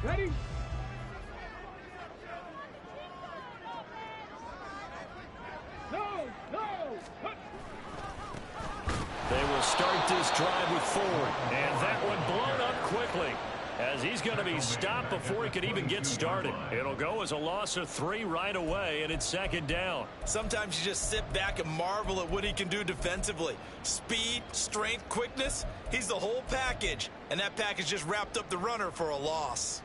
Ready? No, no. They will start this drive with Ford. And that one blown up quickly, as he's going to be stopped before he could even get started. It'll go as a loss of 3 right away, and it's second down. Sometimes you just sit back and marvel at what he can do defensively. Speed, strength, quickness. He's the whole package. And that package just wrapped up the runner for a loss.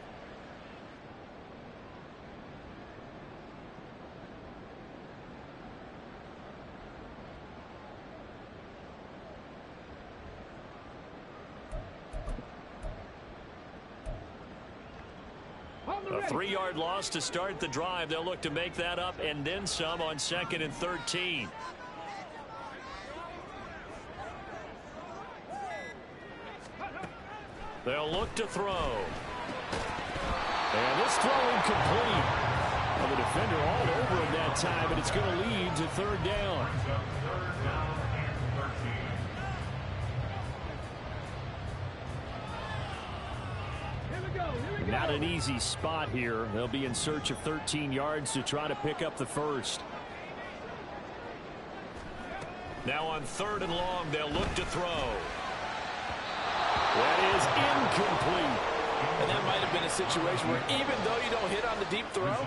A 3-yard loss to start the drive. They'll look to make that up and then some on 2nd and 13. They'll look to throw. And this throw incomplete. Well, the defender all over him that time, but it's going to lead to 3rd down. Not an easy spot here. They'll be in search of 13 yards to try to pick up the first. Now on 3rd and long, they'll look to throw. That is incomplete. And that might have been a situation where even though you don't hit on the deep throw,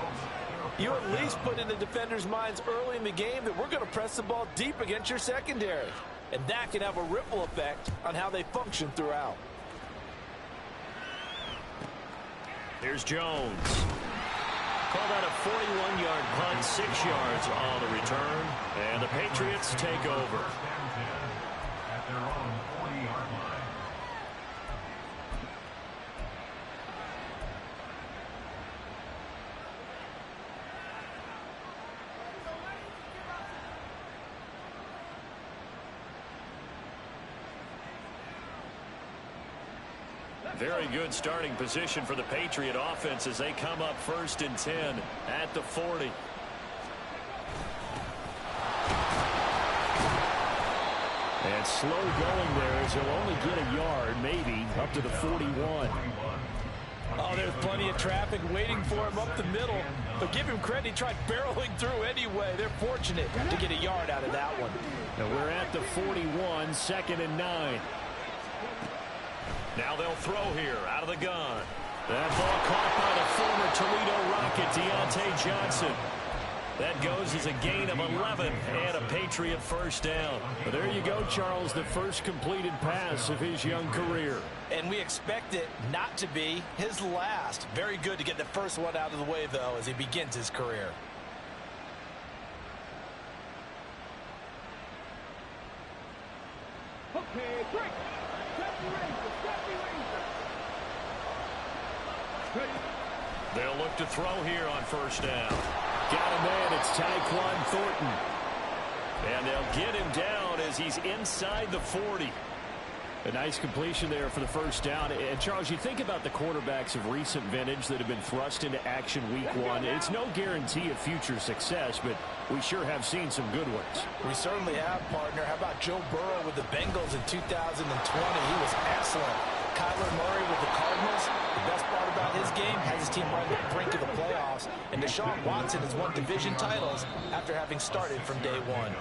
you at least put in the defender's minds early in the game that we're going to press the ball deep against your secondary. And that can have a ripple effect on how they function throughout. Here's Jones. Call that a 41-yard punt, 6 yards on the return. And the Patriots take over. Very good starting position for the Patriot offense as they come up 1st and 10 at the 40. And slow going there as he'll only get a yard, maybe, up to the 41. Oh, there's plenty of traffic waiting for him up the middle. But give him credit, he tried barreling through anyway. They're fortunate to get a yard out of that one. And we're at the 41, 2nd and 9. Now they'll throw here out of the gun. That ball caught by the former Toledo Rocket, Deontay Johnson. That goes as a gain of 11 and a Patriot first down. But there you go, Charles, the first completed pass of his young career. And we expect it not to be his last. Very good to get the first one out of the way, though, as he begins his career. Okay, break. They'll look to throw here on 1st down. Got a man, it's Tyquan Thornton. And they'll get him down as he's inside the 40. A nice completion there for the first down. And, Charles, you think about the quarterbacks of recent vintage that have been thrust into action week 1. It's no guarantee of future success, but we sure have seen some good ones. We certainly have, partner. How about Joe Burrow with the Bengals in 2020? He was excellent. Kyler Murray with the Cardinals. The best part about his game has his team on the brink of the playoffs. And Deshaun Watson has won division titles after having started from day 1.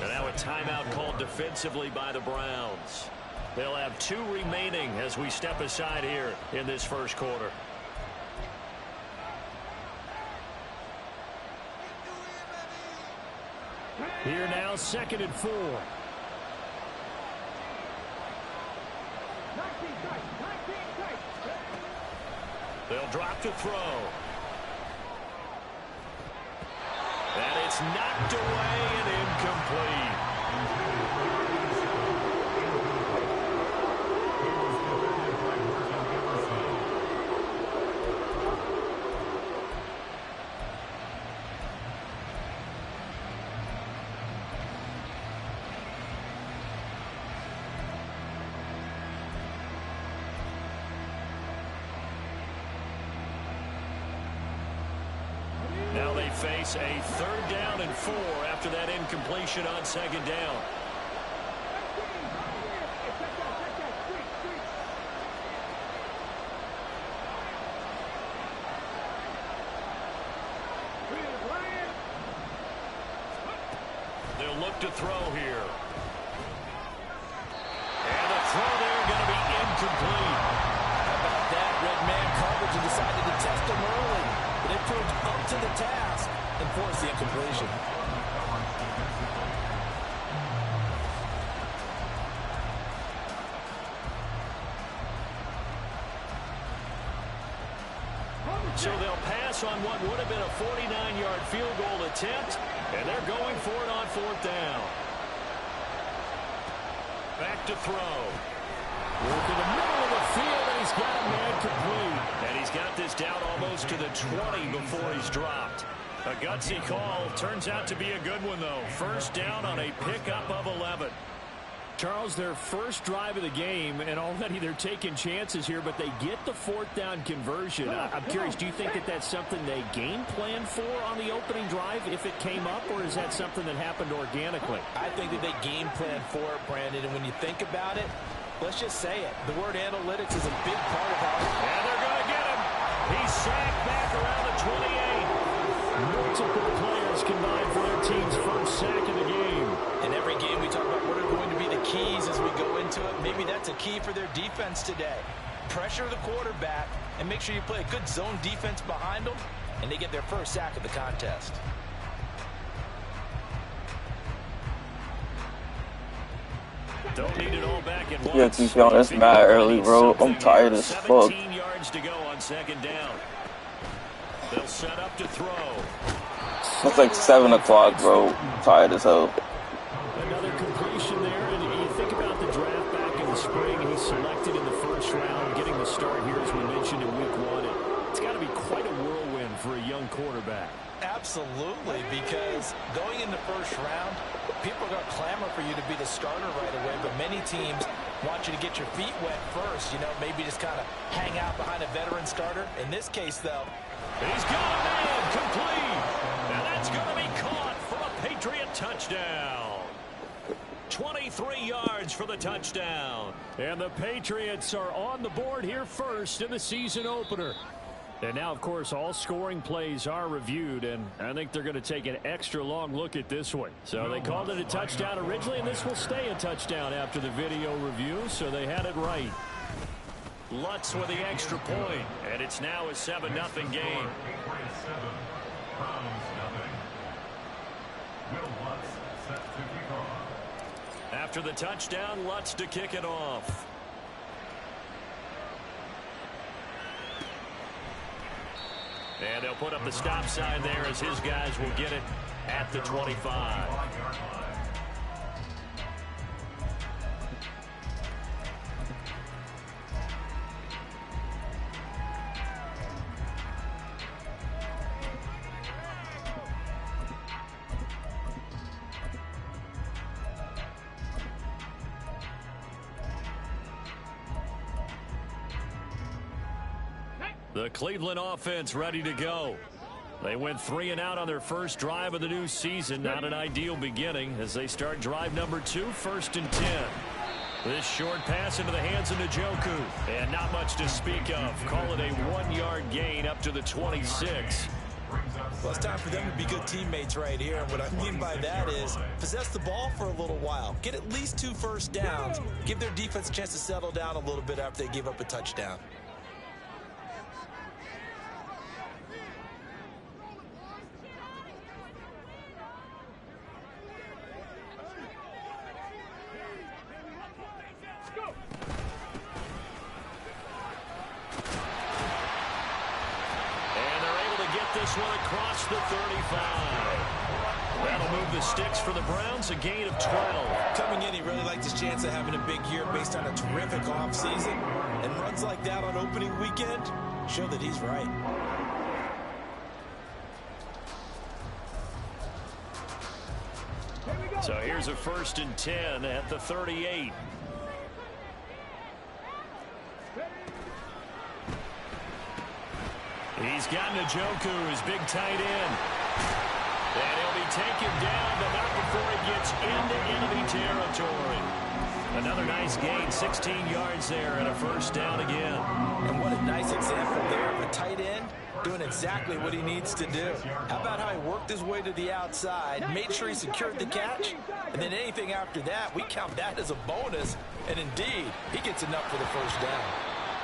And now a timeout called defensively by the Browns. They'll have 2 remaining as we step aside here in this first quarter. Here now, 2nd and 4. They'll drop to throw. And it's knocked away and incomplete. Now they face a 3rd down and 4 after that incompletion on 2nd down. to throw here. And the throw there going to be incomplete. How about that? Red man coverage and decided to test him early. But it proved up to the task and forced the incompletion. So they'll pass on what would have been a 49-yard field goal attempt, and they're going for it on 4th down. Back to throw. Work in the middle of the field, and he's got a man complete. And he's got this down almost to the 20 before he's dropped. A gutsy call. Turns out to be a good one, though. First down on a pickup of 11. Charles, their first drive of the game, and already they're taking chances here, but they get the 4th down conversion. I'm curious, do you think that that's something they game planned for on the opening drive if it came up, or is that something that happened organically? I think that they game planned for it, Brandon, and when you think about it, let's just say it. The word analytics is a big part of how. And they're going to get him. He's sacked back around the 28. Multiple players combined for their team's first sack of the game. In every game, we talk about what are going to be the keys as we go into it. Maybe that's a key for their defense today. Pressure the quarterback and make sure you play a good zone defense behind them, and they get their first sack of the contest. Don't need it all back at once. Yeah, keep on this mad early, bro. I'm tired as fuck. 17 yards to go on 2nd down. They'll set up to throw. It's like 7 o'clock, bro. I'm tired as hell. Another completion there, and you think about the draft back in the spring. He's selected in the first round, getting the start here, as we mentioned, in week 1. It's got to be quite a whirlwind for a young quarterback. Absolutely, because going in the first round, people are going to clamor for you to be the starter right away, but many teams want you to get your feet wet first, you know, maybe just kind of hang out behind a veteran starter. In this case, though, he's got a man complete, and that's going to be caught for a Patriot touchdown. 23 yards for the touchdown. And the Patriots are on the board here first in the season opener. And now, of course, all scoring plays are reviewed, and I think they're going to take an extra long look at this one. So they called it a touchdown originally, and this will stay a touchdown after the video review, so they had it right. Lutz with the extra point, and it's now a 7-0 game. After the touchdown, Lutz to kick it off. And they'll put up the stop sign there as his guys will get it at the 25. The Cleveland offense ready to go. They went 3 and out on their first drive of the new season. Not an ideal beginning as they start drive number 2, 1st and 10. This short pass into the hands of Njoku. And not much to speak of. Call it a 1-yard gain up to the 26. well, it's time for them to be good teammates right here. And what I mean by that is possess the ball for a little while. Get at least 2 first downs. Give their defense a chance to settle down a little bit after they give up a touchdown. One across the 35. That'll move the sticks for the Browns, a gain of 12. Coming in, he really liked his chance of having a big year based on a terrific offseason. And runs like that on opening weekend show that he's right. So here's a 1st and 10 at the 38. He's got Njoku, his big tight end. And he'll be taken down, but not before he gets into enemy territory. Another nice gain, 16 yards there and a first down again. And what a nice example there of a tight end doing exactly what he needs to do. How about how he worked his way to the outside, made sure he secured the catch, and then anything after that, we count that as a bonus. And indeed, he gets enough for the first down.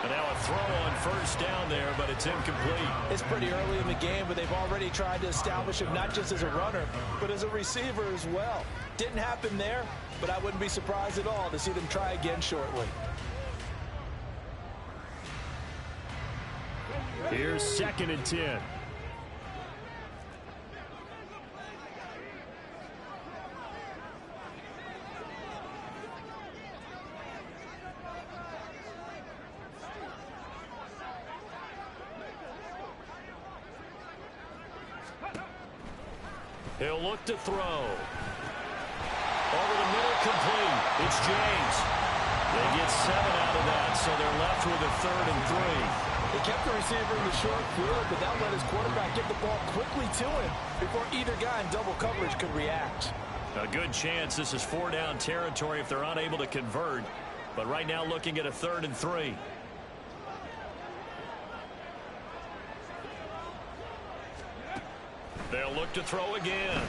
And now a throw on first down there, but it's incomplete. It's pretty early in the game, but they've already tried to establish him not just as a runner, but as a receiver as well. Didn't happen there, but I wouldn't be surprised at all to see them try again shortly. Here's 2nd and 10. He'll look to throw. Over the middle, complete. It's James. They get 7 out of that, so they're left with a 3rd and 3. They kept the receiver in the short field, but that let his quarterback get the ball quickly to him before either guy in double coverage could react. A good chance this is 4-down territory if they're unable to convert. But right now looking at a 3rd and 3. They'll look to throw again.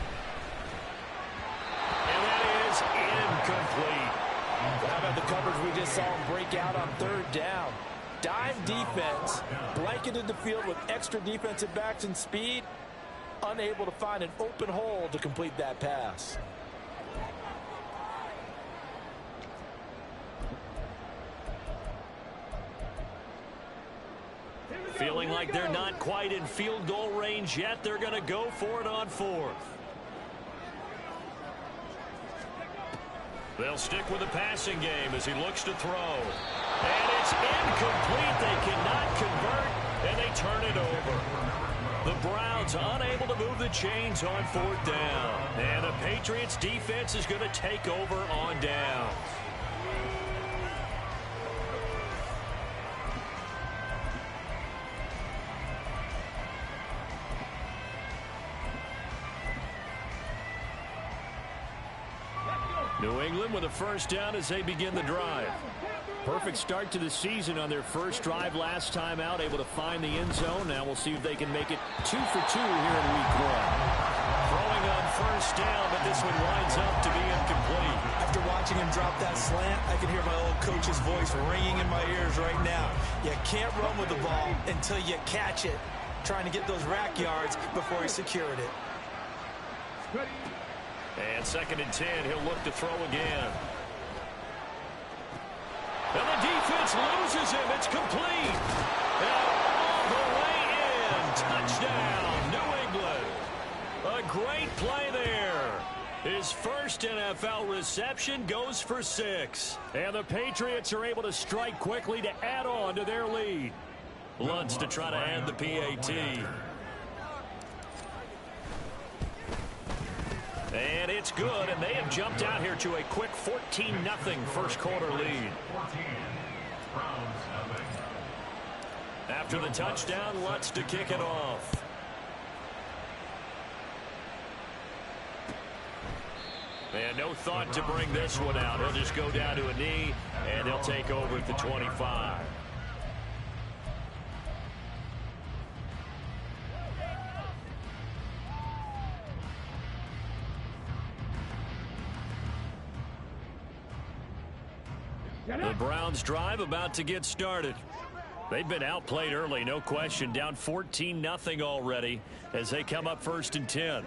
And that is incomplete. How about the coverage we just saw him break out on 3rd down? Dime defense, blanketed the field with extra defensive backs and speed, unable to find an open hole to complete that pass. Feeling like they're not quite in field goal range yet. They're going to go for it on 4th. They'll stick with the passing game as he looks to throw. And it's incomplete. They cannot convert, and they turn it over. The Browns unable to move the chains on 4th down. And the Patriots defense is going to take over on downs. New England with a first down as they begin the drive. Perfect start to the season on their first drive last time out, able to find the end zone. Now we'll see if they can make it 2 for 2 here in week 1. Throwing on first down, but this one winds up to be incomplete. After watching him drop that slant, I can hear my old coach's voice ringing in my ears right now. You can't run with the ball until you catch it. Trying to get those rack yards before he secured it. And 2nd and 10, he'll look to throw again. And the defense loses him. It's complete. And all the way in. Touchdown, New England. A great play there. His first NFL reception goes for 6. And the Patriots are able to strike quickly to add on to their lead. Lutz to try to add the PAT. And it's good, and they have jumped out here to a quick 14-0 first quarter lead. After the touchdown, Lutz to kick it off. And no thought to bring this one out. He'll just go down to a knee, and they'll take over at the 25. The Browns drive about to get started. They've been outplayed early, no question. Down 14-0 already as they come up 1st and 10.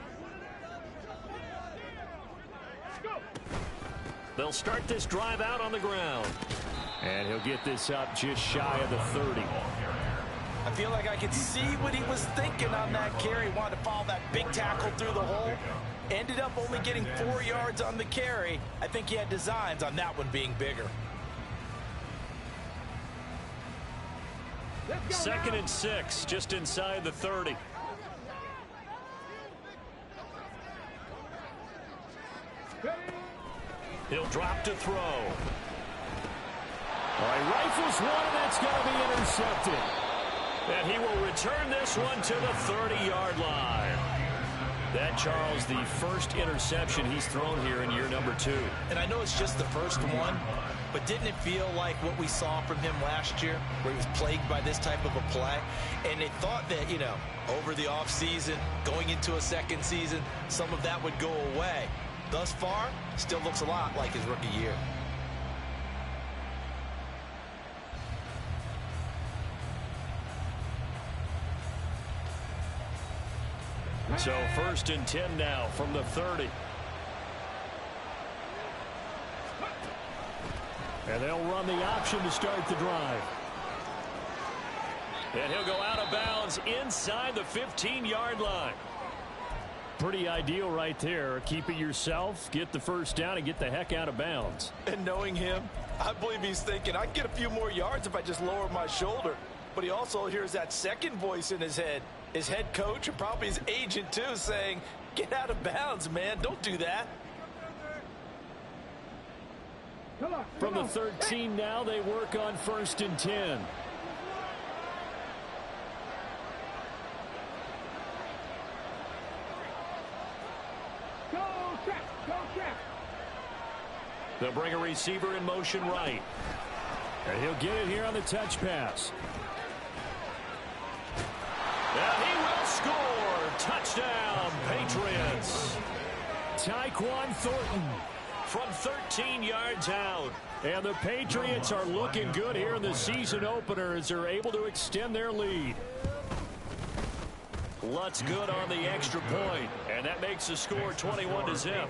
They'll start this drive out on the ground. And he'll get this up just shy of the 30. I feel like I could see what he was thinking on that carry. Wanted to follow that big tackle through the hole. Ended up only getting 4 yards on the carry. I think he had designs on that one being bigger. 2nd and 6, just inside the 30. He'll drop to throw. All right, rifles one, and that's going to be intercepted. And he will return this one to the 30-yard line. That, Charles, the first interception he's thrown here in year number 2. And I know it's just the first one, but didn't it feel like what we saw from him last year, where he was plagued by this type of a play? And they thought that, you know, over the offseason, going into a second season, some of that would go away. Thus far, still looks a lot like his rookie year. So 1st and 10 now from the 30. And they'll run the option to start the drive. And he'll go out of bounds inside the 15-yard line. Pretty ideal right there. Keep it yourself, get the first down, and get the heck out of bounds. And knowing him, I believe he's thinking, I can get a few more yards if I just lower my shoulder. But he also hears that second voice in his head. His head coach and probably his agent, too, saying, get out of bounds, man. Don't do that. From the 13 now, they work on 1st and 10. Go check, go check. They'll bring a receiver in motion right. And he'll get it here on the touch pass. And he will score. Touchdown, Patriots. Tyquan Thornton. From 13 yards out. And the Patriots are looking good here in the season opener as they're able to extend their lead. Lutz good on the extra point. And that makes the score 21-0.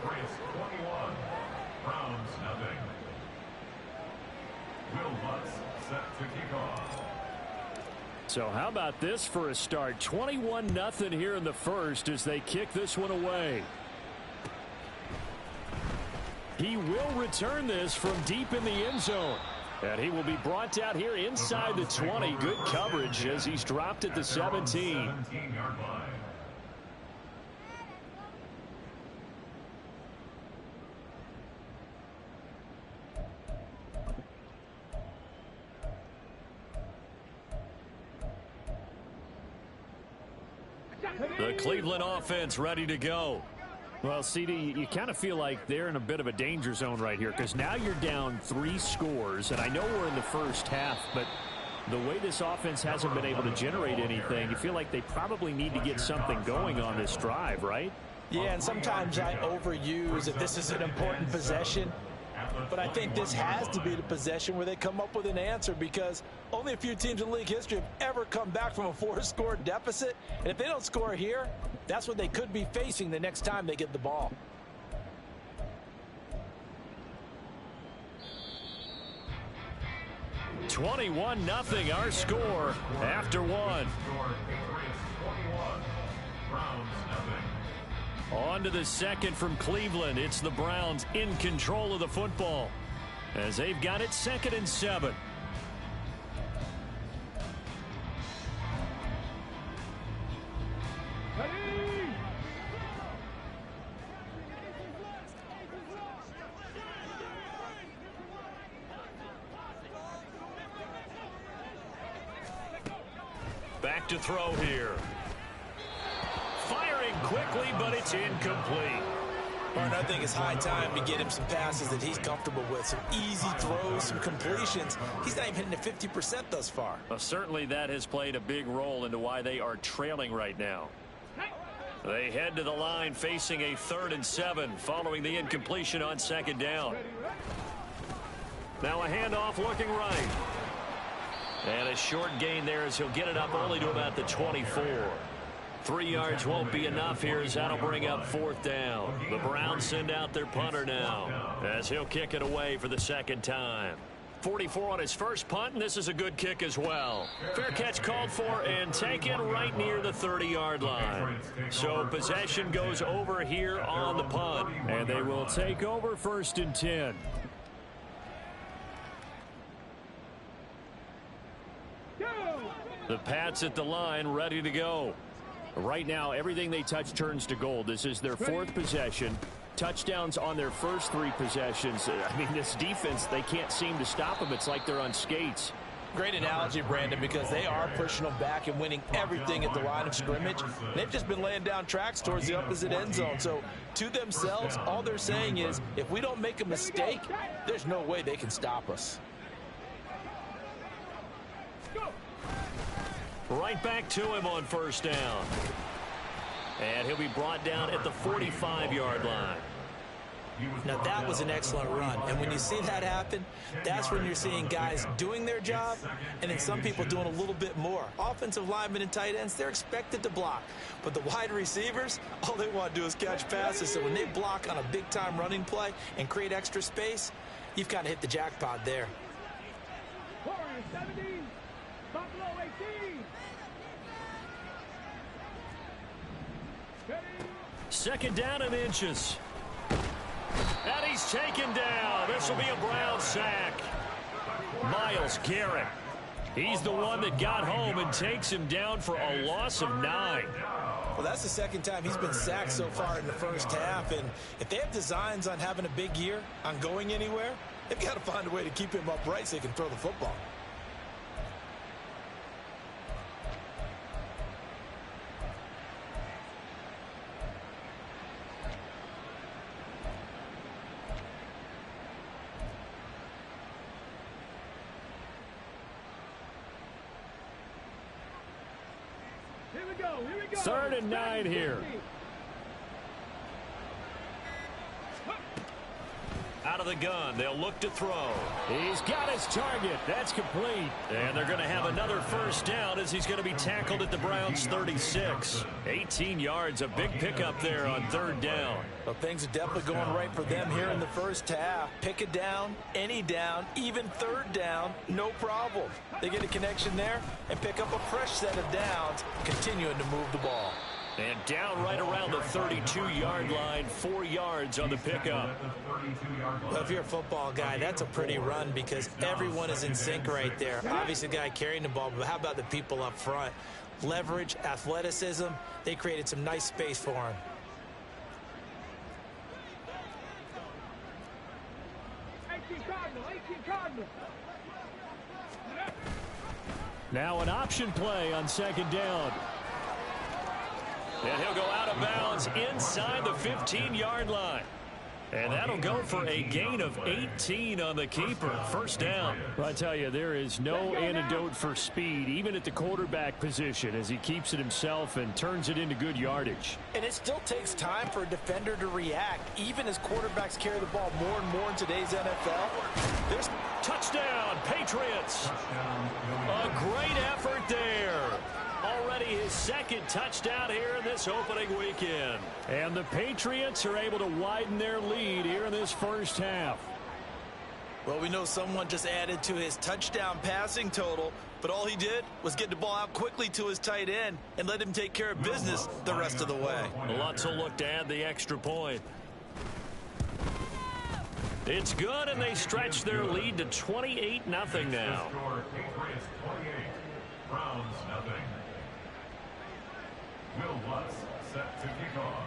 So how about this for a start? 21-0 here in the first as they kick this one away. He will return this from deep in the end zone. And he will be brought out here inside the 20. Good coverage as he's dropped at the 17. The Cleveland offense ready to go. Well, CD, you kind of feel like they're in a bit of a danger zone right here because now you're down 3 scores, and I know we're in the first half, but the way this offense hasn't been able to generate anything, you feel like they probably need to get something going on this drive, right? Yeah, and sometimes I overuse if this is an important possession. But I think this has to be the possession where they come up with an answer because only a few teams in league history have ever come back from a 4-score deficit. And if they don't score here, that's what they could be facing the next time they get the ball. (21-0) our score after 1. On to the second from Cleveland. It's the Browns in control of the football as they've got it 2nd and 7. Back to throw here. Firing quickly, but it's incomplete. Martin, I think it's high time to get him some passes that he's comfortable with. Some easy throws, some completions. He's not even hitting the 50% thus far. Well, certainly that has played a big role into why they are trailing right now. They head to the line facing a 3rd and 7 following the incompletion on 2nd down. Now a handoff looking right. And a short gain there as he'll get it up only to about the 24. 3 yards won't be enough here as that'll bring up 4th down. The Browns send out their punter now as he'll kick it away for the 2nd time. 44 on his first punt, and this is a good kick as well. Fair catch called for and taken right near the 30-yard line. So possession goes over here on the punt. And they will take over 1st and 10. The Pats at the line ready to go. Right now, everything they touch turns to gold. This is their 4th possession. Touchdowns on their first 3 possessions. I mean, this defense, they can't seem to stop them. It's like they're on skates. Great analogy, Brandon, because they are pushing them back and winning everything at the line of scrimmage. They've just been laying down tracks towards the opposite end zone. So to themselves, all they're saying is, if we don't make a mistake, there's no way they can stop us. Right back to him on first down. And he'll be brought down at the 45-yard line. Now, that was an excellent run. And when you see that happen, that's when you're seeing guys doing their job and then some people doing a little bit more. Offensive linemen and tight ends, they're expected to block. But the wide receivers, all they want to do is catch passes. So when they block on a big-time running play and create extra space, you've kind of hit the jackpot there. Warriors 70, Buffalo 18. Ready? Second down and inches. And he's taken down. This will be a Brown sack. Myles Garrett. He's the one that got home and takes him down for a loss of 9. Well, that's the second time he's been sacked so far in the first half. And if they have designs on having a big year, on going anywhere, they've got to find a way to keep him upright so he can throw the football. Here we go. Here we go. 3rd and 9 here. Out of the gun, they'll look to throw. He's got his target. That's complete. And they're going to have another first down as he's going to be tackled at the Browns' 36. 18 yards, a big pickup there on 3rd down. Well, things are definitely going right for them here in the first half. Pick a down, any down, even 3rd down, no problem. They get a connection there and pick up a fresh set of downs, continuing to move the ball. And down right around the 32-yard line, 4 yards on the pickup. Well, if you're a football guy, that's a pretty run because everyone is in sync right there. Obviously, the guy carrying the ball, but how about the people up front? Leverage, athleticism, they created some nice space for him. Now an option play on 2nd down. And he'll go out of bounds inside the 15-yard line. And that'll go for a gain of 18 on the keeper. First down. Well, I tell you, there is no antidote for speed, even at the quarterback position, as he keeps it himself and turns it into good yardage. And it still takes time for a defender to react, even as quarterbacks carry the ball more and more in today's NFL. There's touchdown, Patriots. A great effort there. Already his 2nd touchdown here in this opening weekend. And the Patriots are able to widen their lead here in this first half. Well, we know someone just added to his touchdown passing total, but all he did was get the ball out quickly to his tight end and let him take care of business the rest of the way. Lutz will look to add the extra point. It's good, and they stretch their lead to 28-0 now. Patriots 28, Browns nothing. Will Lutz set to kick off.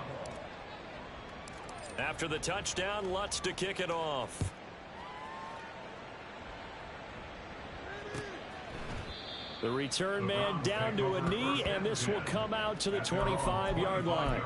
After the touchdown, Lutz to kick it off. The return man down to a knee, and this will come out to the 25-yard line.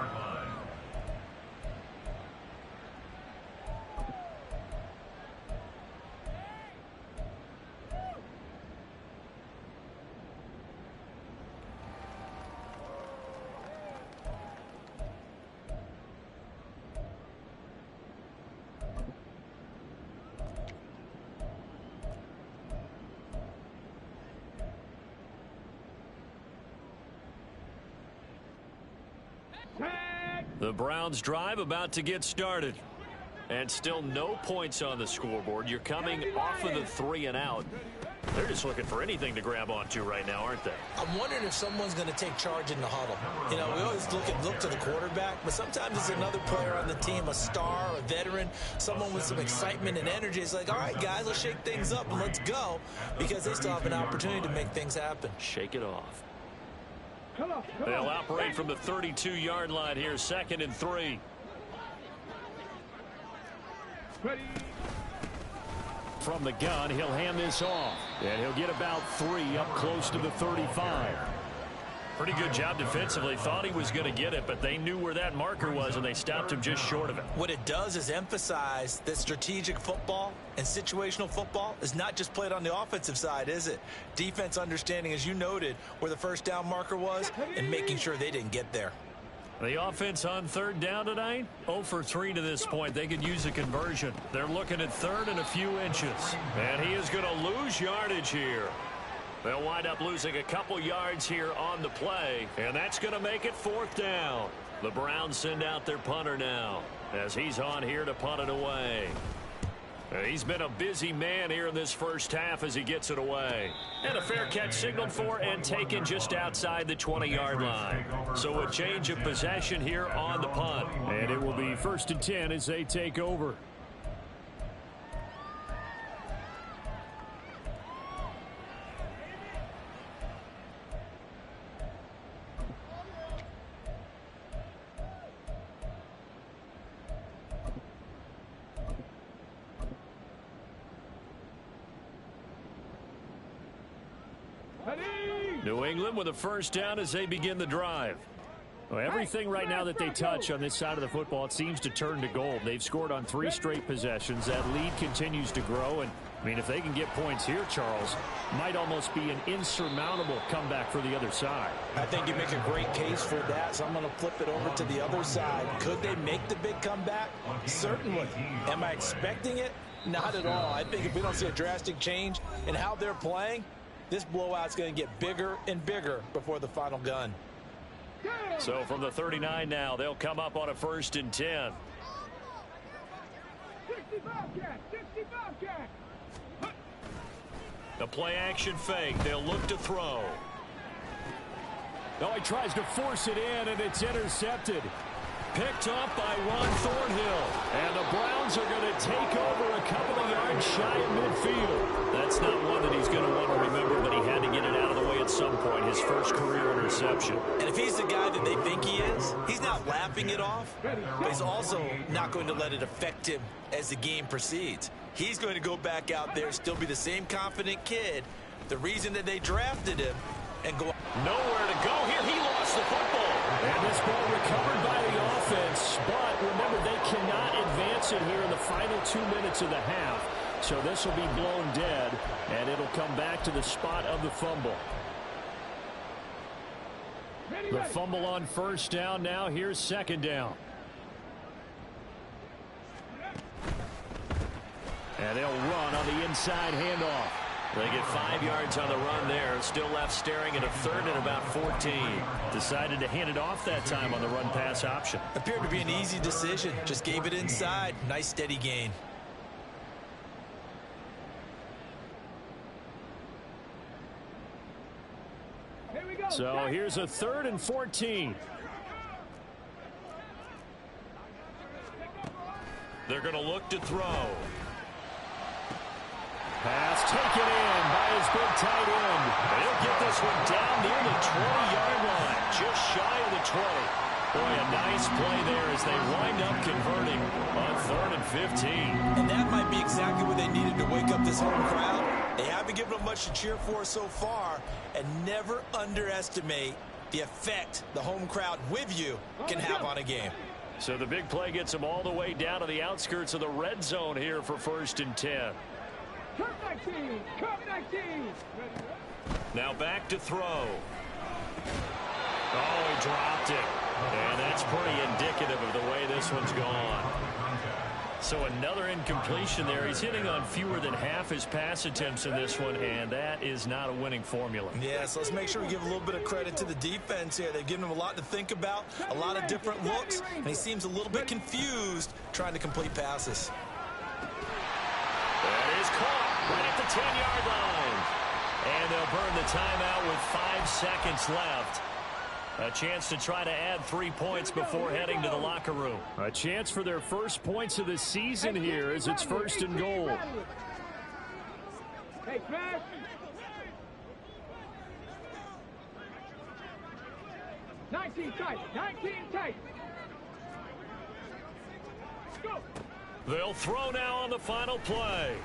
The Browns drive about to get started. And still no points on the scoreboard. You're coming off of the 3 and out. They're just looking for anything to grab onto right now, aren't they? I'm wondering if someone's going to take charge in the huddle. You know, we always look to the quarterback, but sometimes it's another player on the team, a star, a veteran, someone with some excitement and energy. It's like, all right, guys, let's shake things up and let's go, because they still have an opportunity to make things happen. Shake it off. They'll operate from the 32-yard line here, 2nd and 3. Ready. From the gun, he'll hand this off. And he'll get about 3 up close to the 35. Pretty good job defensively. Thought he was going to get it, but they knew where that marker was, and they stopped him just short of it. What it does is emphasize that strategic football and situational football is not just played on the offensive side, is it? Defense understanding, as you noted, where the first down marker was and making sure they didn't get there. The offense on third down tonight, 0 for 3 to this point. They could use a conversion. They're looking at third and a few inches. And he is going to lose yardage here. They'll wind up losing a couple yards here on the play, and that's going to make it 4th down. The Browns send out their punter now as he's on here to punt it away. He's been a busy man here in this first half as he gets it away. And a fair catch signaled for and taken just outside the 20-yard line. So a change of possession here on the punt. And it will be 1st and 10 as they take over. New England with a first down as they begin the drive. Well, everything right now that they touch on this side of the football, it seems to turn to gold. They've scored on 3 straight possessions. That lead continues to grow. And, I mean, if they can get points here, Charles, might almost be an insurmountable comeback for the other side. I think you make a great case for that, so I'm going to flip it over to the other side. Could they make the big comeback? Certainly. Am I expecting it? Not at all. I think if we don't see a drastic change in how they're playing, this blowout's going to get bigger and bigger before the final gun. So from the 39 now, they'll come up on a 1st and 10. 65 cat. The play action fake. They'll look to throw. Oh, he tries to force it in, and it's intercepted. Picked up by Ron Thornhill. And the Browns are going to take over a couple of yards shy of midfield. That's not one that he's going to want to remember, but he had to get it out of the way at some point. His first career interception. And if he's the guy that they think he is, he's not laughing it off, but he's also not going to let it affect him as the game proceeds. He's going to go back out there, still be the same confident kid, the reason that they drafted him, and go nowhere to go here. He lost the football. And this ball recovered by the offense, but remember, they cannot advance it here in the final 2 minutes of the half. So this will be blown dead, and it'll come back to the spot of the fumble. The fumble on first down now. Here's 2nd down. And they'll run on the inside handoff. They get 5 yards on the run there. Still left staring at a 3rd and about 14. Decided to hand it off that time on the run-pass option. Appeared to be an easy decision. Just gave it inside. Nice steady gain. Here we go. So here's a 3rd and 14. They're going to look to throw. Pass taken in by his big tight end. They'll get this one down near the 20-yard line, just shy of the 20. Boy, a nice play there as they wind up converting on 3rd and 15. And that might be exactly what they needed to wake up this home crowd. They haven't given them much to cheer for so far, and never underestimate the effect the home crowd with you can have on a game. So the big play gets them all the way down to the outskirts of the red zone here for 1st and 10. Cut 19. Cut 19. Now back to throw. Oh, he dropped it. And that's pretty indicative of the way this one's gone. So another incompletion there. He's hitting on fewer than half his pass attempts in this one, and that is not a winning formula. Yeah, so let's make sure we give a little bit of credit to the defense here. They've given him a lot to think about, a lot of different looks, and he seems a little bit confused trying to complete passes. That is caught right at the 10-yard line. And they'll burn the timeout with 5 seconds left. A chance to try to add 3 points before heading to the locker room. A chance for their first points of the season here as it's 1st and goal. Hey, Chris. Nineteen tight. 19 tight. Go. They'll throw now on the final play.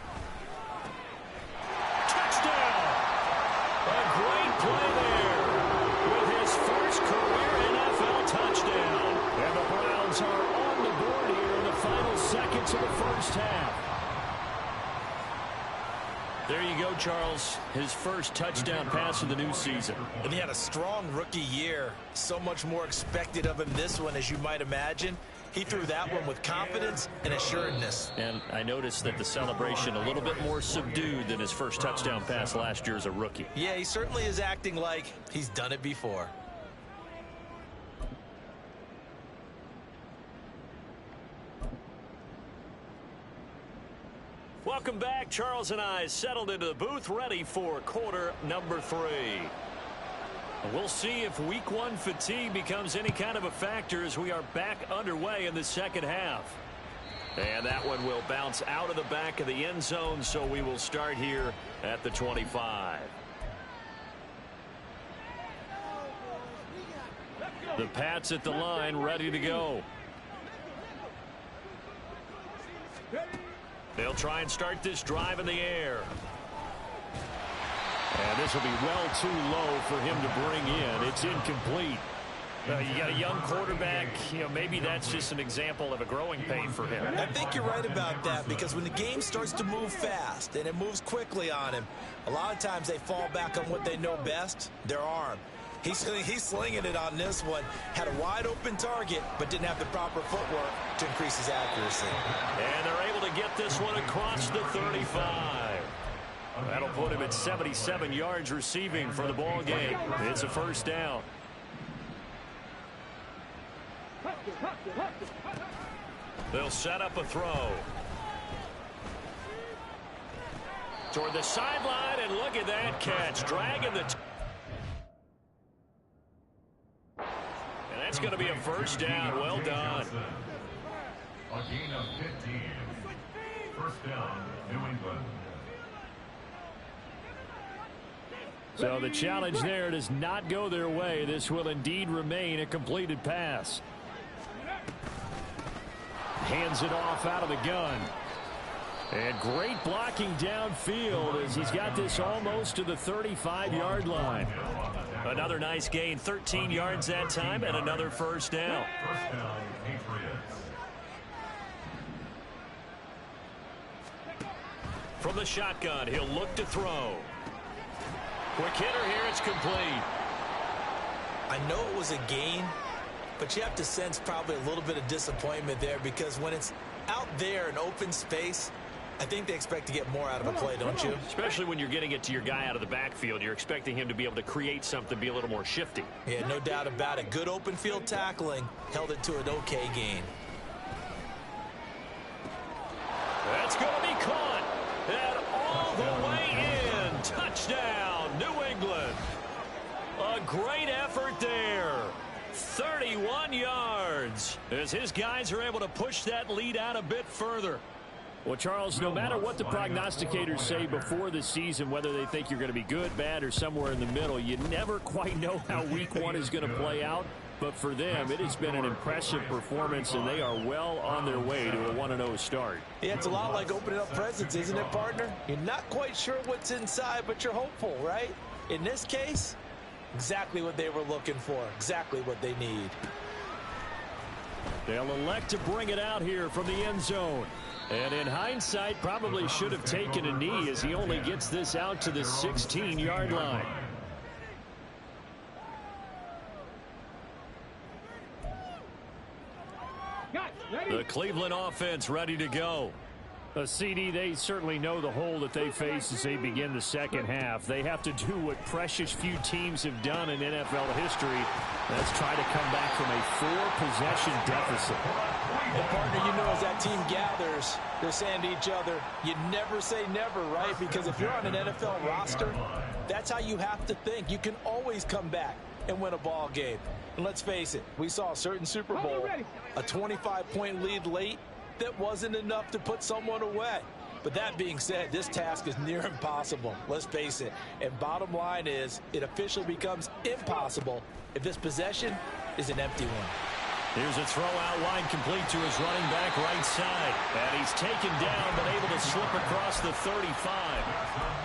Browns are on the board here in the final seconds of the first half. There you go, Charles. His first touchdown pass of the new season. And he had a strong rookie year. So much more expected of him this one, as you might imagine. He threw that one with confidence and assuredness. And I noticed that the celebration a little bit more subdued than his first touchdown pass last year as a rookie. Yeah, he certainly is acting like he's done it before. Welcome back. Charles and I settled into the booth, ready for quarter number 3. We'll see if week 1 fatigue becomes any kind of a factor as we are back underway in the second half. And that one will bounce out of the back of the end zone, so we will start here at the 25. The Pats at the line, ready to go. They'll try and start this drive in the air. And this will be well too low for him to bring in. It's incomplete. You got a young quarterback. You know, maybe that's just an example of a growing pain for him. I think you're right about that, because when the game starts to move fast and it moves quickly on him, a lot of times they fall back on what they know best, their arm. He's slinging it on this one. Had a wide open target, but didn't have the proper footwork to increase his accuracy. And they're able to get this one across the 35. That'll put him at 77 yards receiving for the ball game. It's a first down. They'll set up a throw. Toward the sideline, and look at that catch. Dragging the... And that's going to be a first down. Well done. A gain of 15. First down, New England. So the challenge there does not go their way. This will indeed remain a completed pass. Hands it off out of the gun. And great blocking downfield as he's got this almost to the 35-yard line. Another nice gain, 13 yards that time, and another first down. First down, Patriots. From the shotgun, he'll look to throw. Quick hitter here, it's complete. I know it was a gain, but you have to sense probably a little bit of disappointment there, because when it's out there in open space, I think they expect to get more out of a play, don't you? Especially when you're getting it to your guy out of the backfield. You're expecting him to be able to create something, be a little more shifty. Yeah, no doubt about it. Good open field tackling held it to an okay gain. That's going to be caught. And all the way in. Touchdown, New England. A great effort there. 31 yards as his guys are able to push that lead out a bit further. Well, Charles, no matter what the prognosticators say before the season, whether they think you're going to be good, bad, or somewhere in the middle, you never quite know how week 1 is going to play out. But for them, it has been an impressive performance, and they are well on their way to a 1-0 start. Yeah, it's a lot like opening up presents, isn't it, partner? You're not quite sure what's inside, but you're hopeful, right? In this case, exactly what they were looking for, exactly what they need. They'll elect to bring it out here from the end zone. And in hindsight, probably should have taken a knee as he only gets this out to the 16-yard line. The Cleveland offense ready to go. CD, they certainly know the hole that they face as they begin the second half. They have to do what precious few teams have done in NFL history. That's try to come back from a 4-possession deficit. And partner, you know, as that team gathers, they're saying to each other, you never say never, right? Because if you're on an NFL roster, that's how you have to think. You can always come back and win a ball game. And let's face it, we saw a certain Super Bowl, a 25-point lead late, that wasn't enough to put someone away. But that being said, this task is near impossible. Let's face it. And bottom line is, it officially becomes impossible if this possession is an empty one. Here's a throw out wide, complete to his running back right side. And he's taken down, but able to slip across the 35.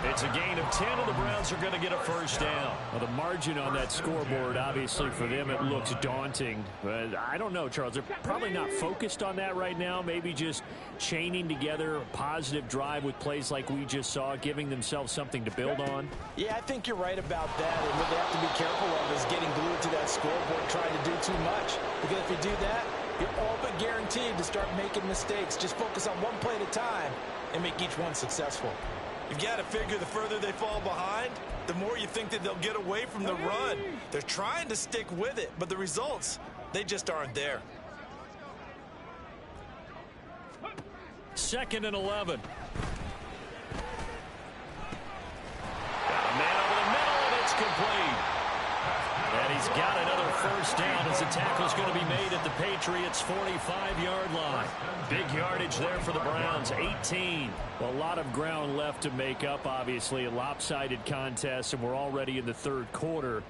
It's a gain of 10, and the Browns are going to get a first down. Well, the margin on that scoreboard, obviously, for them, it looks daunting. But I don't know, Charles. They're probably not focused on that right now. Maybe just chaining together a positive drive with plays like we just saw, giving themselves something to build on. Yeah, I think you're right about that. And what they have to be careful of is getting glued to that scoreboard, trying to do too much. Because if you do that, you're all but guaranteed to start making mistakes. Just focus on one play at a time and make each one successful. You've got to figure the further they fall behind, the more you think that they'll get away from the run. They're trying to stick with it, but the results, they just aren't there. 2nd and 11. Got a man over the middle, and it's complete. And he's got another first down as the tackle's going to be made at the Patriots' 45-yard line. Big yardage there for the Browns, 18. Well, a lot of ground left to make up, obviously. A lopsided contest, and we're already in the 3rd quarter.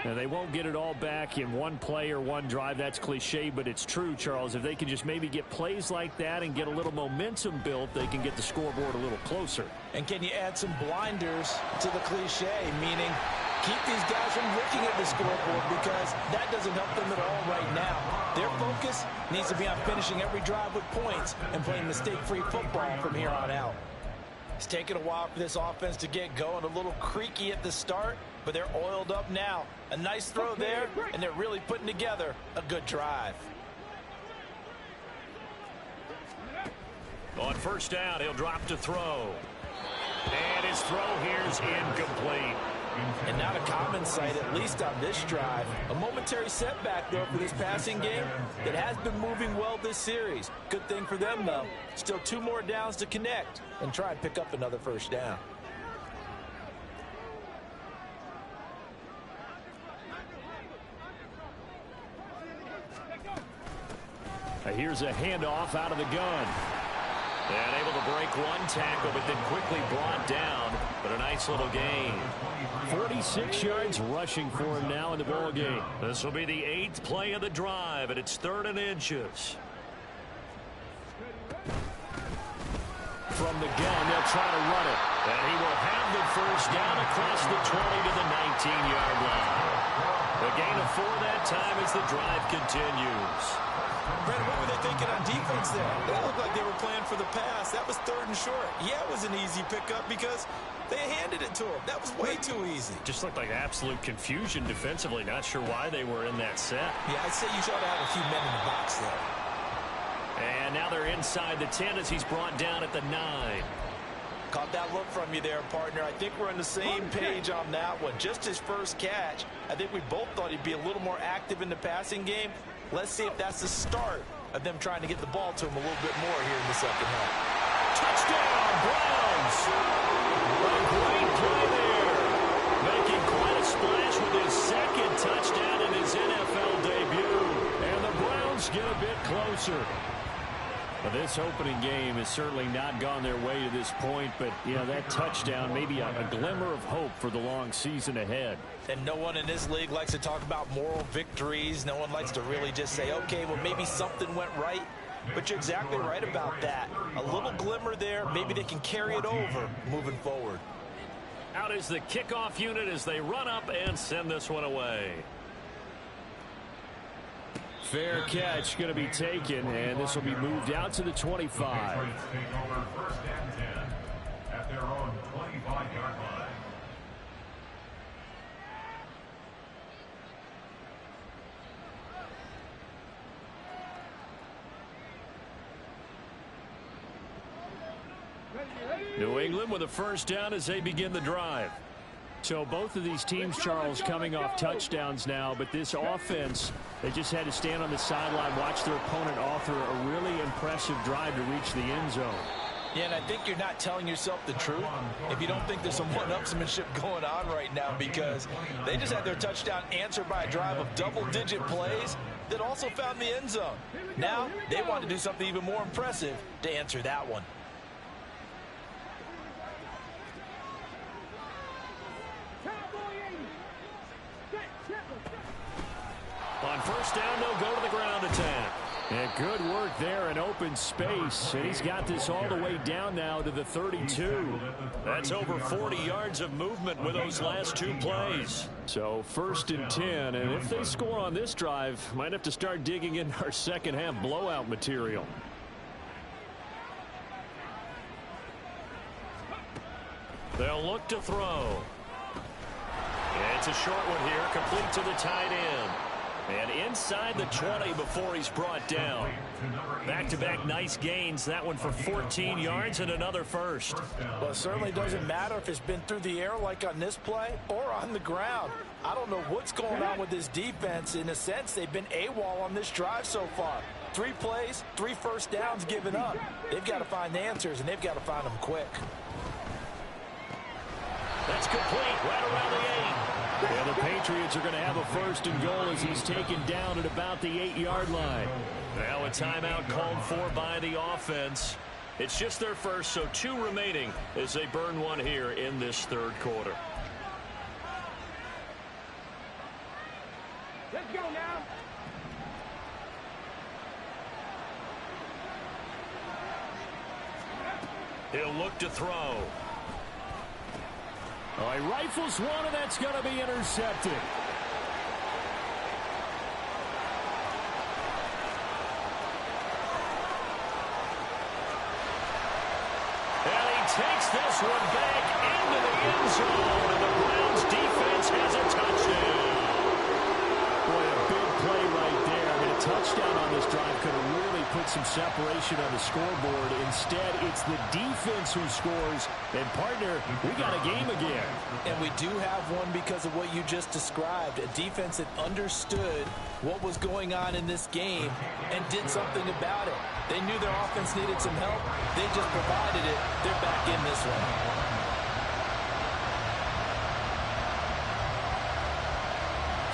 And they won't get it all back in one play or one drive. That's cliche, but it's true, Charles. If they can just maybe get plays like that and get a little momentum built, they can get the scoreboard a little closer. And can you add some blinders to the cliche, meaning keep these guys from looking at the scoreboard, because that doesn't help them at all right now. Their focus needs to be on finishing every drive with points and playing mistake-free football from here on out. It's taken a while for this offense to get going. A little creaky at the start, but they're oiled up now. A nice throw there, and they're really putting together a good drive. On first down, he'll drop to throw. And his throw here's incomplete. And not a common sight, at least on this drive. A momentary setback, though, for this passing game that has been moving well this series. Good thing for them, though. Still 2 more downs to connect and try and pick up another first down. Here's a handoff out of the gun. And able to break one tackle, but then quickly brought down. But a nice little gain. 46 yards rushing for him now in the ball game. This will be the 8th play of the drive, and it's 3rd and inches. From the gun, they'll try to run it. And he will have the first down across the 20 to the 19-yard line. The gain of 4 that time as the drive continues. Brad, what were they thinking on defense there? They looked like they were playing for the pass. That was 3rd and short. Yeah, it was an easy pickup because they handed it to him. That was way too easy. Just looked like absolute confusion defensively. Not sure why they were in that set. Yeah, I'd say you ought to have a few men in the box there. And now they're inside the 10 as he's brought down at the 9. Caught that look from you there, partner. I think we're on the same page on that one. Just his first catch. I think we both thought he'd be a little more active in the passing game. Let's see if that's the start of them trying to get the ball to him a little bit more here in the second half. Touchdown, Browns! A great play there. Making quite a splash with his 2nd touchdown in his NFL debut. And the Browns get a bit closer. Well, this opening game has certainly not gone their way to this point, but, you know, that touchdown, maybe a glimmer of hope for the long season ahead. And no one in this league likes to talk about moral victories. No one likes to really just say, okay, well, maybe something went right. But you're exactly right about that. A little glimmer there. Maybe they can carry it over moving forward. Out is the kickoff unit as they run up and send this one away. Fair catch going to be taken, and this will be moved out to the 25. Patriots take over 1st and 10 at their own 25-yard line. New England with a first down as they begin the drive. So both of these teams, Charles, coming off touchdowns now, but this offense, they just had to stand on the sideline, watch their opponent author a really impressive drive to reach the end zone. Yeah, and I think you're not telling yourself the truth if you don't think there's some one-upsmanship going on right now, because they just had their touchdown answered by a drive of double-digit plays that also found the end zone. Now they want to do something even more impressive to answer that one. On On first down, they'll go to the ground attack. And good work there in open space. And he's got this all the way down now to the 32. That's over 40 yards of movement with those last 2 plays. So 1st and 10. And if they score on this drive, might have to start digging in our second half blowout material. They'll look to throw. It's a short one here, complete to the tight end. And inside the 20 before he's brought down. Back-to-back nice gains. That one for 14 yards and another first. Well, it certainly doesn't matter if it's been through the air like on this play or on the ground. I don't know what's going on with this defense. In a sense, they've been AWOL on this drive so far. 3 plays, 3 first downs given up. They've got to find answers, and they've got to find them quick. That's complete right around the 8. And the Patriots are going to have a 1st and goal as he's taken down at about the 8-yard line. Now a timeout called for by the offense. It's just their first, so 2 remaining as they burn one here in this 3rd quarter. Let's go now. He'll look to throw. Oh, he rifles one, and that's going to be intercepted. And he takes this one back into the end zone, and the Browns defense has a touchdown. Boy, a big play right there. I mean, a touchdown on this drive could have really put some separation on the scoreboard. Instead, it's the defense who scores. And, partner, we got a game again. And we do have one because of what you just described. A defense that understood what was going on in this game and did something about it. They knew their offense needed some help. They just provided it. They're back in this one.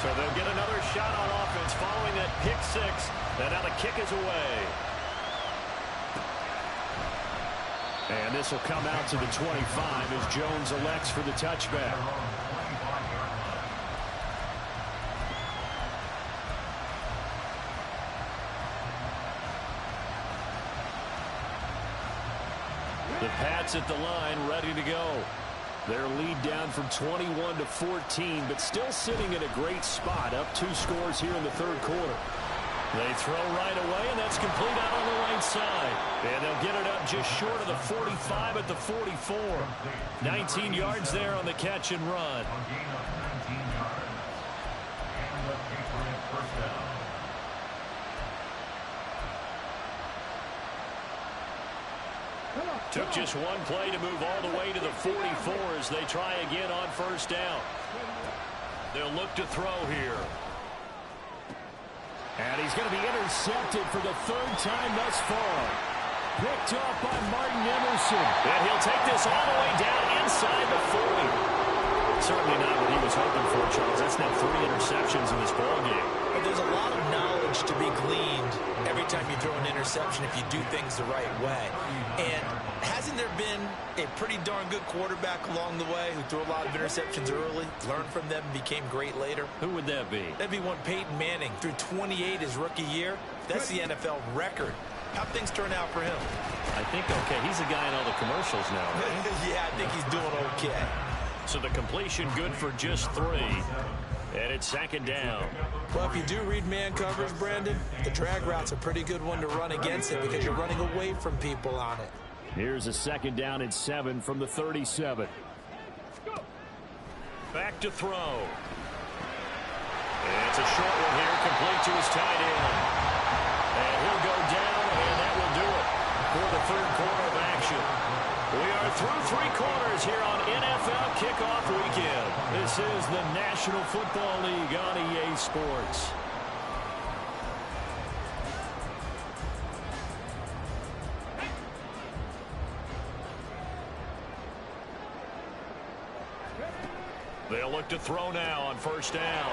So they'll get another shot on offense following that pick 6. And now the kick is away. And this will come out to the 25 as Jones elects for the touchback. The Pats at the line ready to go. Their lead down from 21 to 14, but still sitting in a great spot, up 2 scores here in the 3rd quarter. They throw right away, and that's complete out on the right side. And they'll get it up just short of the 45 at the 44. 19 yards there on the catch and run. Took just one play to move all the way to the 44 as they try again on first down. They'll look to throw here. And he's going to be intercepted for the 3rd time thus far. Picked off by Martin Emerson. And he'll take this all the way down inside the 40. Certainly not what he was hoping for, Charles. That's now 3 interceptions in this ballgame. But there's a lot of knowledge to be gleaned every time you throw an interception if you do things the right way. And hasn't there been a pretty darn good quarterback along the way who threw a lot of interceptions early, learned from them, became great later? Who would that be? That'd be one Peyton Manning. Threw 28 his rookie year. That's the NFL record. How'd things turn out for him? I think okay. He's a guy in all the commercials now, right? Yeah, I think he's doing okay. So the completion good for just 3. And it's 2nd down. Well, if you do read man coverage, Brandon, the drag route's a pretty good one to run against it because you're running away from people on it. Here's a 2nd down and 7 from the 37. Back to throw. And it's a short one here, complete to his tight end. And he'll go down, and that will do it for the 3rd quarter of action. We are through 3 quarters here on NFL Kickoff Weekend. This is the National Football League on EA Sports. They'll look to throw now on first down.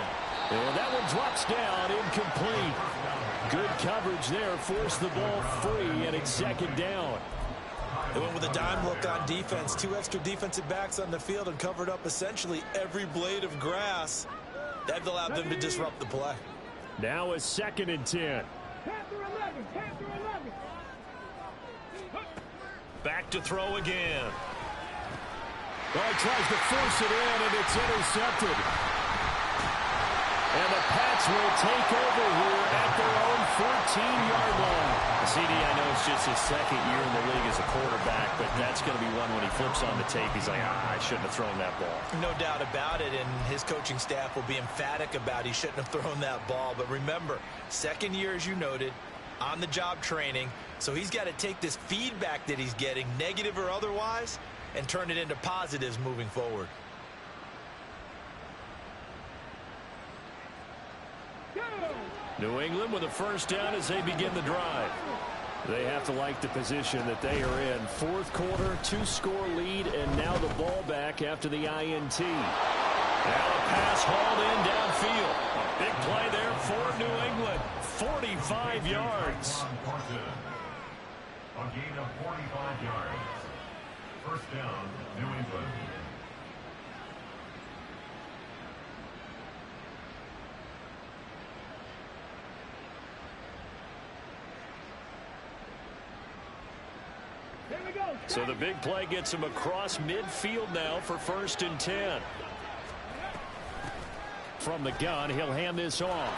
And that one drops down, incomplete. Good coverage there, forced the ball free, and it's 2nd down. They went with a dime look on defense. 2 extra defensive backs on the field and covered up essentially every blade of grass. That allowed them to disrupt the play. Now a 2nd and 10. Panther 11. Panther 11. Back to throw again. Well, he tries to force it in, and it's intercepted. And the Pats will take over here at their own 14-yard line. CD, I know it's just his 2nd year in the league as a quarterback, but that's going to be one when he flips on the tape. He's like, I shouldn't have thrown that ball. No doubt about it, and his coaching staff will be emphatic about he shouldn't have thrown that ball. But remember, 2nd year, as you noted, on-the-job training, so he's got to take this feedback that he's getting, negative or otherwise, and turn it into positives moving forward. New England with a 1st down as they begin the drive. They have to like the position that they are in. 4th quarter, 2-score lead, and now the ball back after the INT. Now a pass hauled in downfield. Big play there for New England. 45 yards. A gain of 45 yards. 1st down, New England. So the big play gets him across midfield now for 1st and 10. From the gun, he'll hand this off.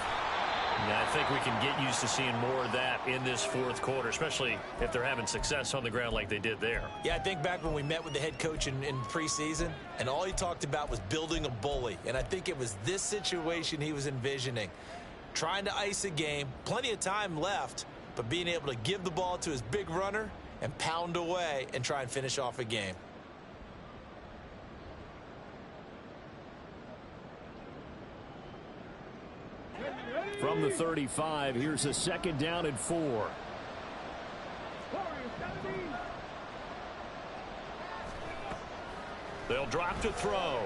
And I think we can get used to seeing more of that in this 4th quarter, especially if they're having success on the ground like they did there. Yeah, I think back when we met with the head coach in preseason, and all he talked about was building a bully. And I think it was this situation he was envisioning. Trying to ice a game, plenty of time left, but being able to give the ball to his big runner and pound away and try and finish off a game. From the 35, here's a 2nd down and 4. They'll drop to throw.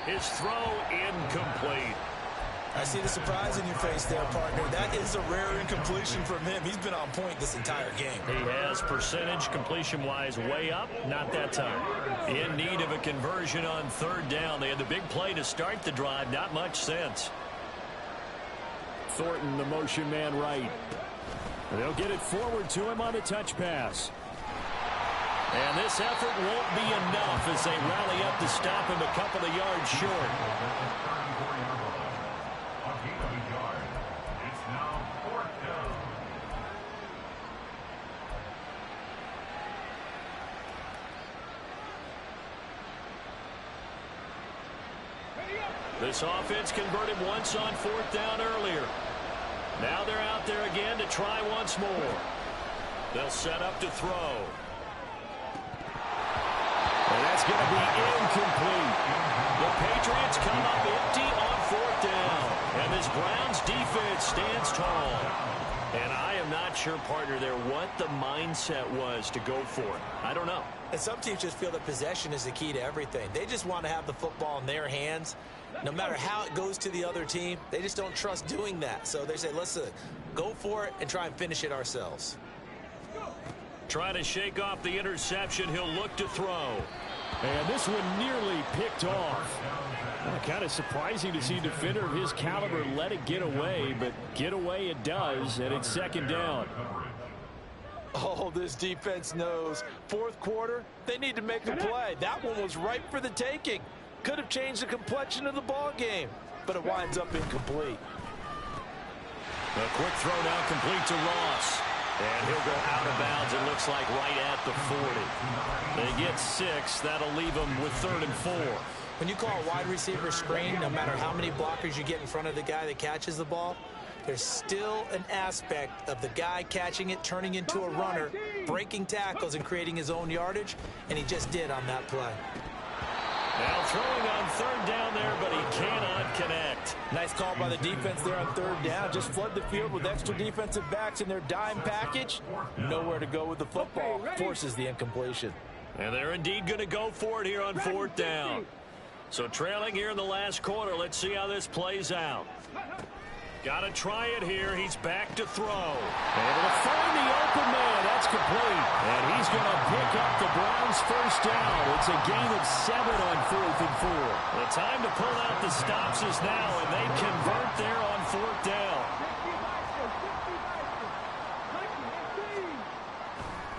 His throw incomplete. I see the surprise in your face there, partner. That is a rare incompletion from him. He's been on point this entire game. He has percentage completion-wise way up, not that time. In need of a conversion on 3rd down. They had the big play to start the drive. Not much sense. Thornton, the motion man right. They'll get it forward to him on a touch pass. And this effort won't be enough as they rally up to stop him a couple of yards short. This offense converted once on 4th down earlier. Now they're out there again to try once more. They'll set up to throw. And that's going to be incomplete. The Patriots come up empty on 4th down. And this Browns defense stands tall. And I am not sure, partner, there what the mindset was to go for it. I don't know. And some teams just feel that possession is the key to everything. They just want to have the football in their hands. No matter how it goes to the other team, they just don't trust doing that. So they say, let's go for it and try and finish it ourselves. Try to shake off the interception. He'll look to throw. And this one nearly picked off. Kind of surprising to see a defender of his caliber let it get away, but get away it does, and it's 2nd down. Oh, this defense knows. 4th quarter, they need to make a play. That one was ripe for the taking. Could have changed the complexion of the ball game, but it winds up incomplete. A quick throw now complete to Ross. And he'll go out of bounds, it looks like, right at the 40. They get 6. That'll leave them with 3rd and 4. When you call a wide receiver screen, no matter how many blockers you get in front of the guy that catches the ball, there's still an aspect of the guy catching it, turning into a runner, breaking tackles and creating his own yardage, and he just did on that play. Now throwing on 3rd down there, but he cannot connect. Nice call by the defense there on 3rd down. Just flood the field with extra defensive backs in their dime package. Nowhere to go with the football. Forces the incompletion. And they're indeed going to go for it here on 4th down. So trailing here in the last quarter. Let's see how this plays out. Got to try it here. He's back to throw. Able to find the open man. That's complete. And he's going to pick up the Browns' 1st down. It's a gain of 7 on 4th and 4. The Time to pull out the stops is now, and they convert there on 4th down.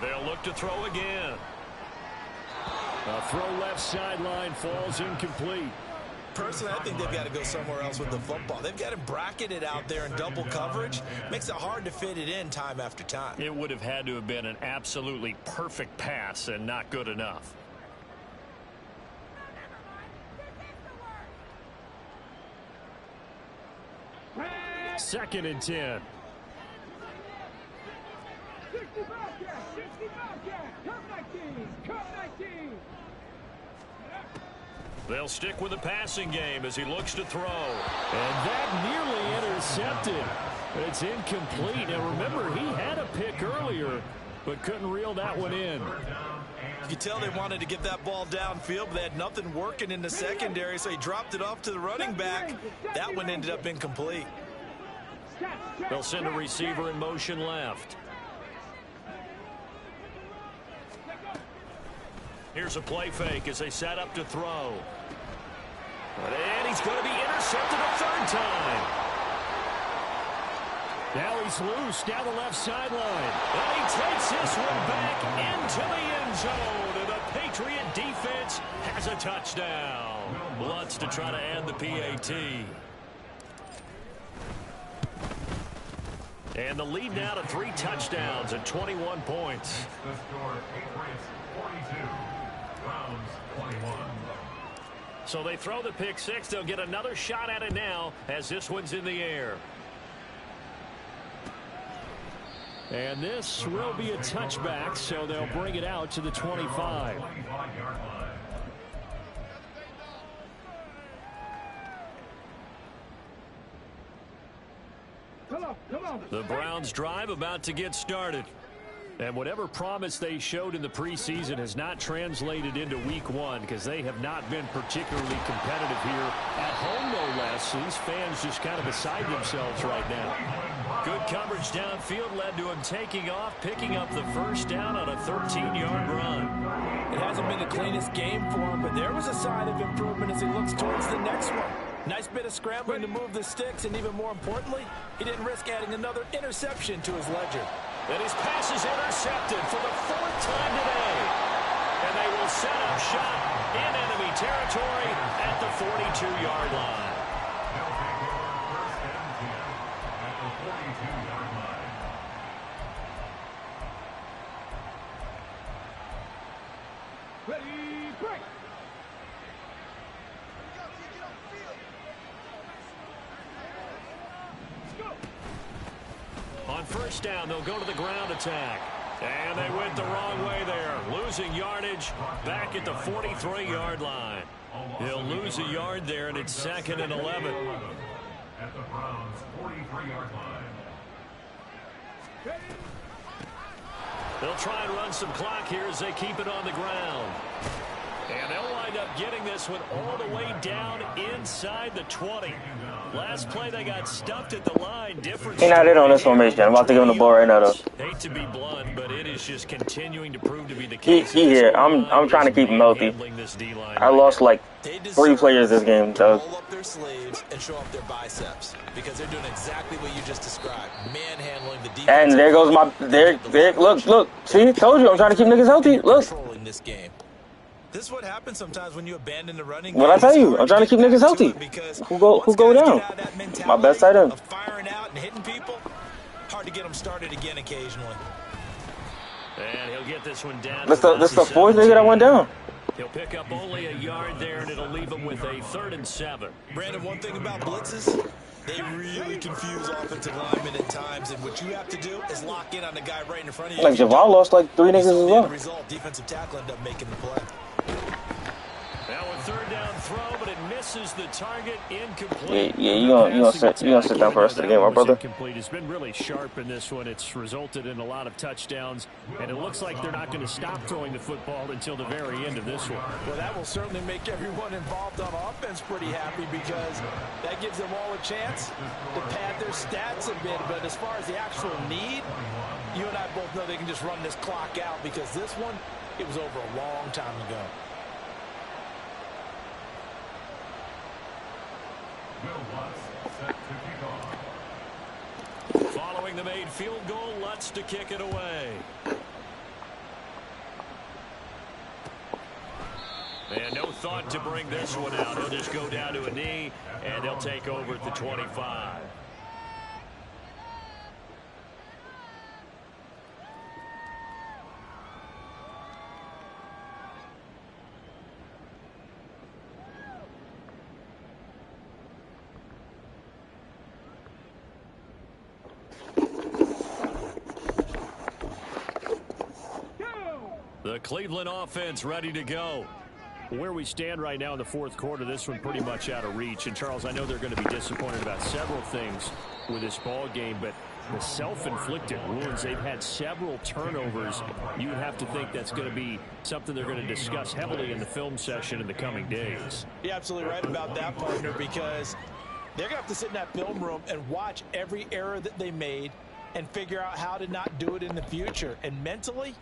They'll look to throw again. A throw left sideline falls incomplete. Personally, I think they've got to go somewhere else with the football. They've got him bracketed out there in double coverage. Makes it hard to fit it in time after time. It would have had to have been an absolutely perfect pass and not good enough. Second and 10. 60 Bobcat, 60 Bobcat, come 19, come 19. They'll stick with the passing game as he looks to throw. And that nearly intercepted. It's incomplete. Now remember, he had a pick earlier, but couldn't reel that one in. You can tell they wanted to get that ball downfield, but they had nothing working in the secondary, so he dropped it off to the running back. That one ended up incomplete. They'll send a receiver in motion left. Here's a play fake as they set up to throw. And he's going to be intercepted a third time. Now he's loose down the left sideline. And he takes this one back into the end zone. And the Patriot defense has a touchdown. Lutz to try to end the PAT. And the lead now to 3 touchdowns and 21 points. The score, Patriots 42, Browns 21. So they throw the pick six. They'll get another shot at it now as this one's in the air. And this will be a touchback, so they'll bring it out to the 25. 25-yard line. Come on. The Browns drive about to get started. And whatever promise they showed in the preseason has not translated into week 1 because they have not been particularly competitive here at home, no less. These fans just kind of beside themselves right now. Good coverage downfield led to him taking off, picking up the first down on a 13-yard run. It hasn't been the cleanest game for him, but there was a sign of improvement as he looks towards the next one. Nice bit of scrambling to move the sticks, and even more importantly, he didn't risk adding another interception to his ledger. And his pass is intercepted for the 4th time today. And they will set up shop in enemy territory at the 42-yard line. They'll take over first and 10 at the 42-yard line. Ready, break. On first down, they'll go to the ground attack. And they went the wrong way there. Losing yardage back at the 43-yard line. He'll lose a yard there, and it's 2nd and 11. At the Browns' 43-yard line. They'll try and run some clock here as they keep it on the ground. And they'll wind up getting this one all the way down inside the 20. Last play, they got stuffed at the line. Different. He not in on this formation. I'm about to give him the ball right now, though. Hate to be blunt, but it is just continuing to prove to be the case. He here. I'm trying to keep him healthy. I lost like 3 players this game, Doug. Roll up their sleeves and show up their biceps because they're doing exactly what you just described. Manhandling the defense. And there goes my there. Look. See, told you I'm trying to keep niggas healthy. Look. Controlling this game. This is what happens sometimes when you abandon the running. What I tell you, I'm trying to keep niggas healthy. Who go down? My best tight end. Firing out and hitting people. Hard to get them started again occasionally. And he'll get this one down. This the 4th nigga that went down. He'll pick up only a yard there, and it'll leave him with a 3rd and 7. Brandon, one thing about blitzes, they really confuse offensive linemen at times, and what you have to do is lock in on the guy right in front of you. Like Javon lost like 3 niggas as well. The result, defensive tackle ended up making the play. Now a 3rd down throw, but it misses the target. Incomplete. Yeah, you gonna sit down for the rest of the game, my brother. Incomplete. It's been really sharp in this one. It's resulted in a lot of touchdowns, and it looks like they're not going to stop throwing the football until the very end of this one. Well, that will certainly make everyone involved on offense pretty happy because that gives them all a chance to pad their stats a bit. But as far as the actual need, you and I both know they can just run this clock out because this one, it was over a long time ago. Will Lutz set to kick off. Following the made field goal, Lutz to kick it away. And no thought to bring this one out. He'll just go down to a knee, and they'll take over at the 25. The Cleveland offense ready to go. Where we stand right now in the fourth quarter, this one pretty much out of reach. And, Charles, I know they're going to be disappointed about several things with this ball game, but the self-inflicted wounds, they've had several turnovers. You would have to think that's going to be something they're going to discuss heavily in the film session in the coming days. You're absolutely right about that, partner, because they're going to have to sit in that film room and watch every error that they made and figure out how to not do it in the future. And mentally,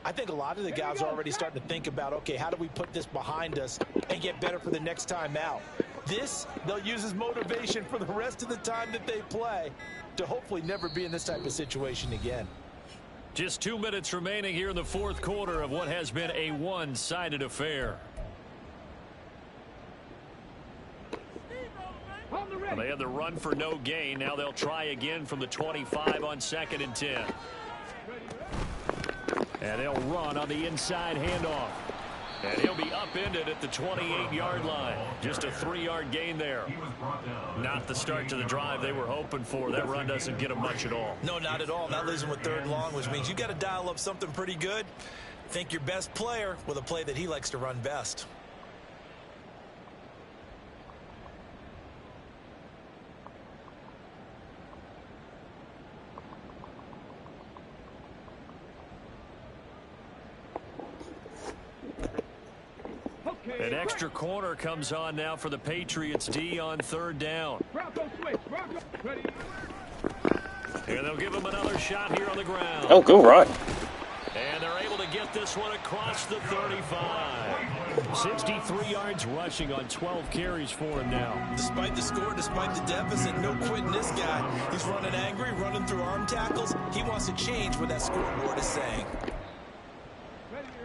I think a lot of the guys are already starting to think about, okay, how do we put this behind us and get better for the next time out? This, they'll use as motivation for the rest of the time that they play to hopefully never be in this type of situation again. Just 2 minutes remaining here in the fourth quarter of what has been a one-sided affair. Well, they had the run for no gain. Now they'll try again from the 25 on 2nd and 10. And they'll run on the inside handoff. And he'll be upended at the 28-yard line. Just a 3-yard gain there. Not the start to the drive they were hoping for. That run doesn't get them much at all. No, not at all. Not losing with 3rd and long, which means you got to dial up something pretty good. Think your best player with a play that he likes to run best. An extra corner comes on now for the Patriots D on 3rd down. And they'll give him another shot here on the ground. Oh, good run. And they're able to get this one across the 35. 63 yards rushing on 12 carries for him now. Despite the score, despite the deficit, no quitting this guy. He's running angry, running through arm tackles. He wants to change what that scoreboard is saying.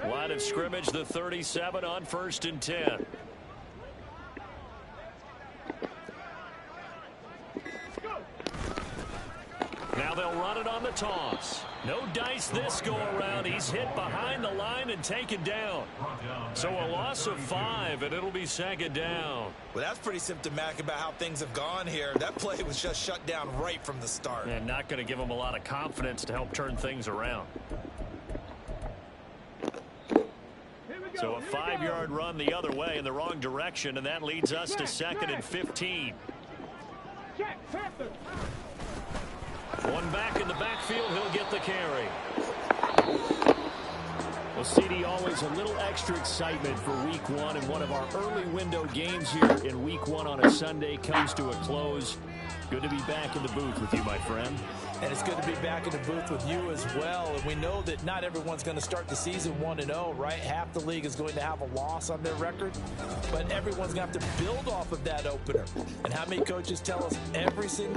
Line of scrimmage, the 37 on 1st and 10. Now they'll run it on the toss. No dice this go around. He's hit behind the line and taken down. So a loss of 5, and it'll be 2nd down. Well, that's pretty symptomatic about how things have gone here. That play was just shut down right from the start. And not going to give them a lot of confidence to help turn things around. So a 5-yard run the other way in the wrong direction, and that leads us to 2nd and 15. One back in the backfield, he'll get the carry. Well, CD, always a little extra excitement for week 1, and one of our early window games here in week 1 on a Sunday comes to a close. Good to be back in the booth with you, my friend. And it's good to be back in the booth with you as well. And we know that not everyone's going to start the season 1-0, right? Half the league is going to have a loss on their record. But everyone's going to have to build off of that opener. And how many coaches tell us every single